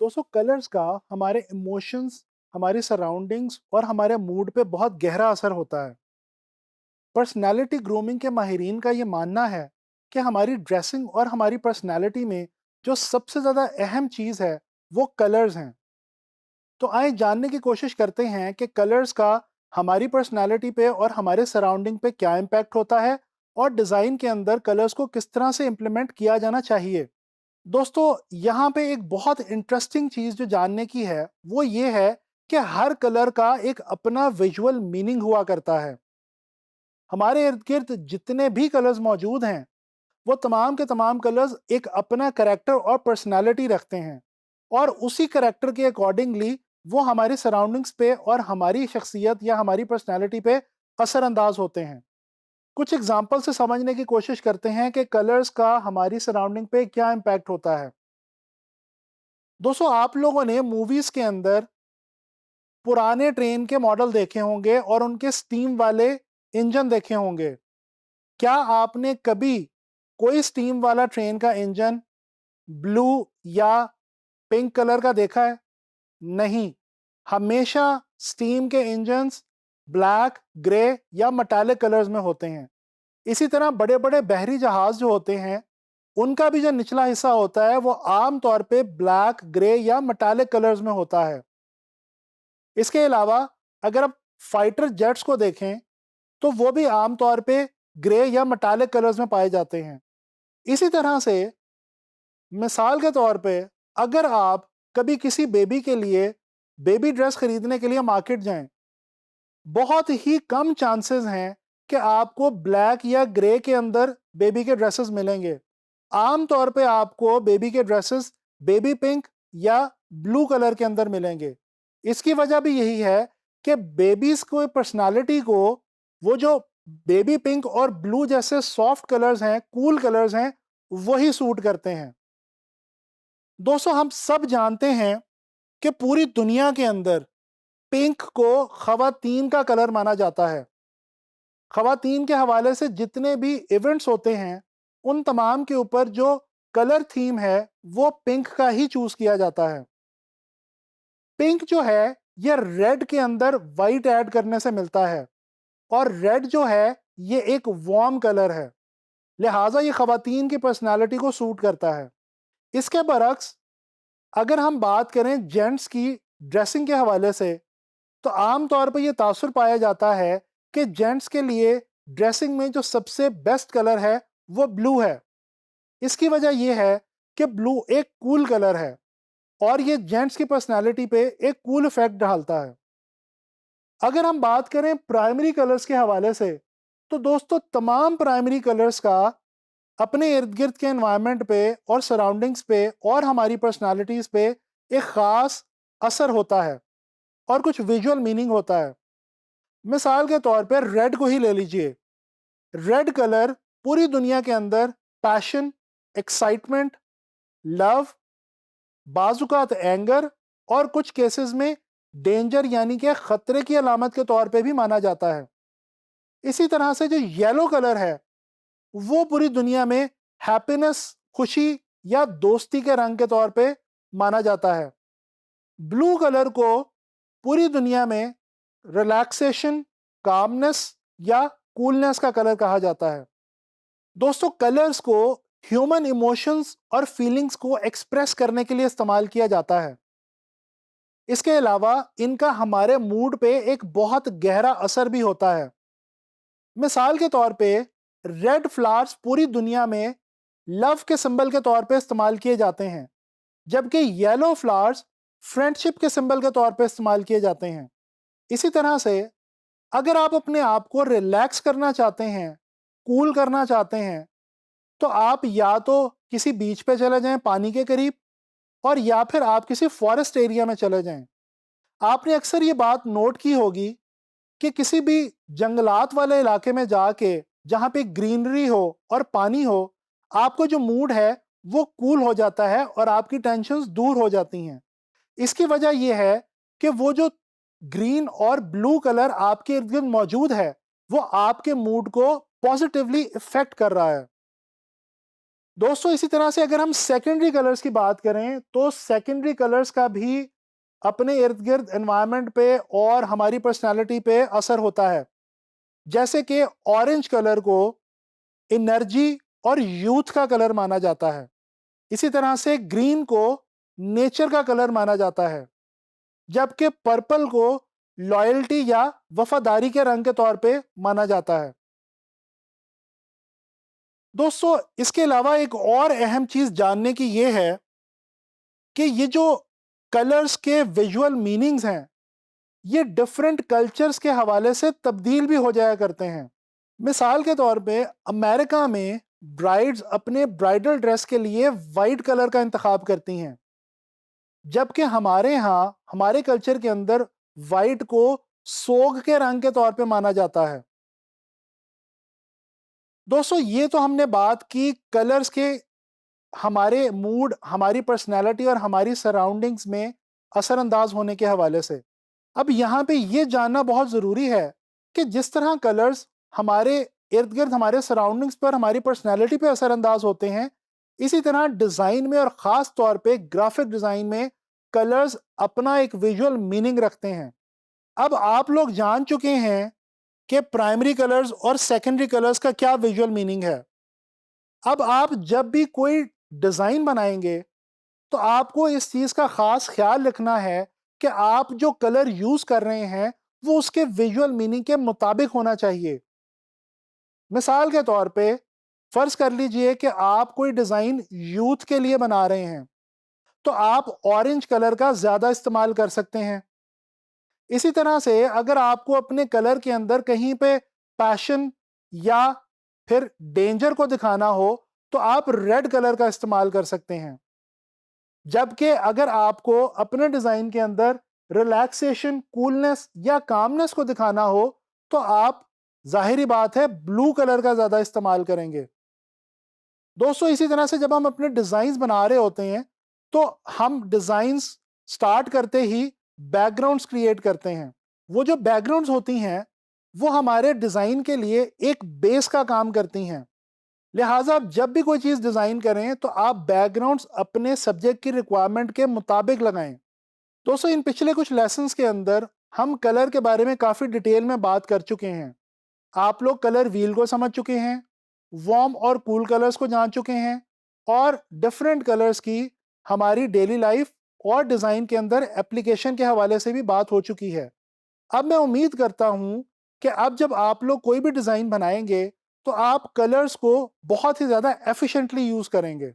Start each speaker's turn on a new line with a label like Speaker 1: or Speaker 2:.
Speaker 1: दोस्तों कलर्स का हमारे इमोशंस, हमारी सराउंडिंग्स और हमारे मूड पे बहुत गहरा असर होता है। पर्सनैलिटी ग्रूमिंग के माहिरीन का ये मानना है कि हमारी ड्रेसिंग और हमारी पर्सनैलिटी में जो सबसे ज़्यादा अहम चीज़ है वो कलर्स हैं। तो आइए जानने की कोशिश करते हैं कि कलर्स का हमारी पर्सनैलिटी पे और हमारे सराउंडिंग पे क्या इम्पैक्ट होता है और डिज़ाइन के अंदर कलर्स को किस तरह से इम्प्लीमेंट किया जाना चाहिए। दोस्तों यहाँ पे एक बहुत इंटरेस्टिंग चीज़ जो जानने की है वो ये है कि हर कलर का एक अपना विजुअल मीनिंग हुआ करता है। हमारे इर्द गिर्द जितने भी कलर्स मौजूद हैं वो तमाम के तमाम कलर्स एक अपना करेक्टर और पर्सनालिटी रखते हैं और उसी करेक्टर के अकॉर्डिंगली वो हमारी सराउंडिंग्स पे और हमारी शख्सियत या हमारी पर्सनालिटी पे असरअंदाज होते हैं। कुछ एग्जाम्पल से समझने की कोशिश करते हैं कि कलर्स का हमारी सराउंडिंग पे क्या इम्पैक्ट होता है। दोस्तों आप लोगों ने मूवीज के अंदर पुराने ट्रेन के मॉडल देखे होंगे और उनके स्टीम वाले इंजन देखे होंगे। क्या आपने कभी कोई स्टीम वाला ट्रेन का इंजन ब्लू या पिंक कलर का देखा है? नहीं। हमेशा स्टीम के इंजन्स ब्लैक, ग्रे या मेटालिक कलर्स में होते हैं। इसी तरह बड़े बड़े बहरी जहाज जो होते हैं उनका भी जो निचला हिस्सा होता है वो आम तौर पे ब्लैक, ग्रे या मेटालिक कलर्स में होता है। इसके अलावा अगर आप फाइटर जेट्स को देखें तो वो भी आमतौर पे ग्रे या मेटालिक कलर्स में पाए जाते हैं। इसी तरह से मिसाल के तौर पे अगर आप कभी किसी बेबी के लिए बेबी ड्रेस खरीदने के लिए मार्केट जाएं, बहुत ही कम चांसेस हैं कि आपको ब्लैक या ग्रे के अंदर बेबी के ड्रेसेस मिलेंगे। आम तौर पे आपको बेबी के ड्रेसेस बेबी पिंक या ब्लू कलर के अंदर मिलेंगे। इसकी वजह भी यही है कि बेबीज को पर्सनालिटी को वो जो बेबी पिंक और ब्लू जैसे सॉफ्ट कलर्स हैं, कूल कलर्स हैं, वही सूट करते हैं। दोस्तों हम सब जानते हैं कि पूरी दुनिया के अंदर पिंक को खवातीन का कलर माना जाता है। खवातीन के हवाले से जितने भी इवेंट्स होते हैं उन तमाम के ऊपर जो कलर थीम है वो पिंक का ही चूज किया जाता है। पिंक जो है ये रेड के अंदर वाइट ऐड करने से मिलता है और रेड जो है ये एक वार्म कलर है, लिहाजा ये खवातीन की पर्सनालिटी को सूट करता है। इसके बरक्स अगर हम बात करें जेंट्स की ड्रेसिंग के हवाले से तो आम तौर पर यह तासुर पाया जाता है कि जेंट्स के लिए ड्रेसिंग में जो सबसे बेस्ट कलर है वो ब्लू है। इसकी वजह यह है कि ब्लू एक कूल कलर है और ये जेंट्स की पर्सनालिटी पे एक कूल इफेक्ट डालता है। अगर हम बात करें प्राइमरी कलर्स के हवाले से तो दोस्तों तमाम प्राइमरी कलर्स का अपने इर्द गिर्द के एनवायरनमेंट पे और सराउंडिंग्स पे और हमारी पर्सनालिटीज पे एक ख़ास असर होता है और कुछ विजुअल मीनिंग होता है। मिसाल के तौर पर रेड को ही ले लीजिए। रेड कलर पूरी दुनिया के अंदर पैशन, एक्साइटमेंट, लव, बाजुकात एंगर और कुछ केसेस में डेंजर यानी कि खतरे की अलामत के तौर पे भी माना जाता है। इसी तरह से जो येलो कलर है वो पूरी दुनिया में हैप्पीनेस, खुशी या दोस्ती के रंग के तौर पे माना जाता है। ब्लू कलर को पूरी दुनिया में रिलैक्सेशन, कामनेस या कूलनेस का कलर कहा जाता है। दोस्तों कलर्स को ह्यूमन इमोशंस और फीलिंग्स को एक्सप्रेस करने के लिए इस्तेमाल किया जाता है। इसके अलावा इनका हमारे मूड पे एक बहुत गहरा असर भी होता है। मिसाल के तौर पे रेड फ्लावर्स पूरी दुनिया में लव के सिंबल के तौर पे इस्तेमाल किए जाते हैं, जबकि येलो फ्लावर्स फ्रेंडशिप के सिंबल के तौर पे इस्तेमाल किए जाते हैं। इसी तरह से अगर आप अपने आप को रिलैक्स करना चाहते हैं, कूल करना चाहते हैं, तो आप या तो किसी बीच पे चले जाएं पानी के करीब और या फिर आप किसी फॉरेस्ट एरिया में चले जाएं। आपने अक्सर ये बात नोट की होगी कि किसी भी जंगलात वाले इलाके में जाके जहाँ पे ग्रीनरी हो और पानी हो, आपको जो मूड है वो कूल हो जाता है और आपकी टेंशन्स दूर हो जाती हैं। इसकी वजह यह है कि वो जो ग्रीन और ब्लू कलर आपके इर्द गिर्द मौजूद है वो आपके मूड को पॉजिटिवली इफेक्ट कर रहा है। दोस्तों इसी तरह से अगर हम सेकेंडरी कलर्स की बात करें तो सेकेंडरी कलर्स का भी अपने इर्द गिर्द एनवायरनमेंट पे और हमारी पर्सनालिटी पे असर होता है। जैसे कि ऑरेंज कलर को एनर्जी और यूथ का कलर माना जाता है। इसी तरह से ग्रीन को नेचर का कलर माना जाता है, जबकि पर्पल को लॉयल्टी या वफादारी के रंग के तौर पे माना जाता है। दोस्तों इसके अलावा एक और अहम चीज जानने की ये है कि ये जो कलर्स के विजुअल मीनिंग्स हैं, ये डिफरेंट कल्चर्स के हवाले से तब्दील भी हो जाया करते हैं। मिसाल के तौर पे अमेरिका में ब्राइड्स अपने ब्राइडल ड्रेस के लिए वाइट कलर का इंतखाब करती हैं, जबकि हमारे यहाँ हमारे कल्चर के अंदर वाइट को सोग के रंग के तौर पे माना जाता है। दोस्तों ये तो हमने बात की कलर्स के हमारे मूड, हमारी पर्सनैलिटी और हमारी सराउंडिंग्स में असरअंदाज होने के हवाले से। अब यहाँ पे ये जानना बहुत ज़रूरी है कि जिस तरह कलर्स हमारे इर्द गिर्द हमारे सराउंडिंग्स पर हमारी पर्सनैलिटी पे असरअंदाज होते हैं, इसी तरह डिज़ाइन में और ख़ास तौर पे ग्राफिक डिज़ाइन में कलर्स अपना एक विजुअल मीनिंग रखते हैं। अब आप लोग जान चुके हैं कि प्राइमरी कलर्स और सेकेंडरी कलर्स का क्या विजुअल मीनिंग है। अब आप जब भी कोई डिज़ाइन बनाएंगे तो आपको इस चीज़ का ख़ास ख्याल रखना है कि आप जो कलर यूज़ कर रहे हैं वो उसके विजुअल मीनिंग के मुताबिक होना चाहिए। मिसाल के तौर पे फ़र्ज़ कर लीजिए कि आप कोई डिज़ाइन यूथ के लिए बना रहे हैं, तो आप ऑरेंज कलर का ज़्यादा इस्तेमाल कर सकते हैं। इसी तरह से अगर आपको अपने कलर के अंदर कहीं पे पैशन या फिर डेंजर को दिखाना हो, तो आप रेड कलर का इस्तेमाल कर सकते हैं। जबकि अगर आपको अपने डिज़ाइन के अंदर रिलैक्सेशन, कूलनेस या कामनेस को दिखाना हो, तो आप ज़ाहिरी बात है ब्लू कलर का ज़्यादा इस्तेमाल करेंगे। दोस्तों इसी तरह से जब हम अपने डिज़ाइंस बना रहे होते हैं, तो हम डिज़ाइंस स्टार्ट करते ही बैकग्राउंड्स क्रिएट करते हैं। वो जो बैकग्राउंड्स होती हैं, वो हमारे डिज़ाइन के लिए एक बेस का काम करती हैं। लिहाजा आप जब भी कोई चीज़ डिज़ाइन करें तो आप बैकग्राउंड्स अपने सब्जेक्ट की रिक्वायरमेंट के मुताबिक लगाएं। दोस्तों इन पिछले कुछ लेसन्स के अंदर हम कलर के बारे में काफ़ी डिटेल में बात कर चुके हैं। आप लोग कलर व्हील को समझ चुके हैं, वार्म और कूल कलर्स को जान चुके हैं और डिफरेंट कलर्स की हमारी डेली लाइफ और डिज़ाइन के अंदर एप्लीकेशन के हवाले से भी बात हो चुकी है। अब मैं उम्मीद करता हूँ कि अब जब आप लोग कोई भी डिज़ाइन बनाएंगे तो आप कलर्स को बहुत ही ज़्यादा एफिशिएंटली यूज़ करेंगे।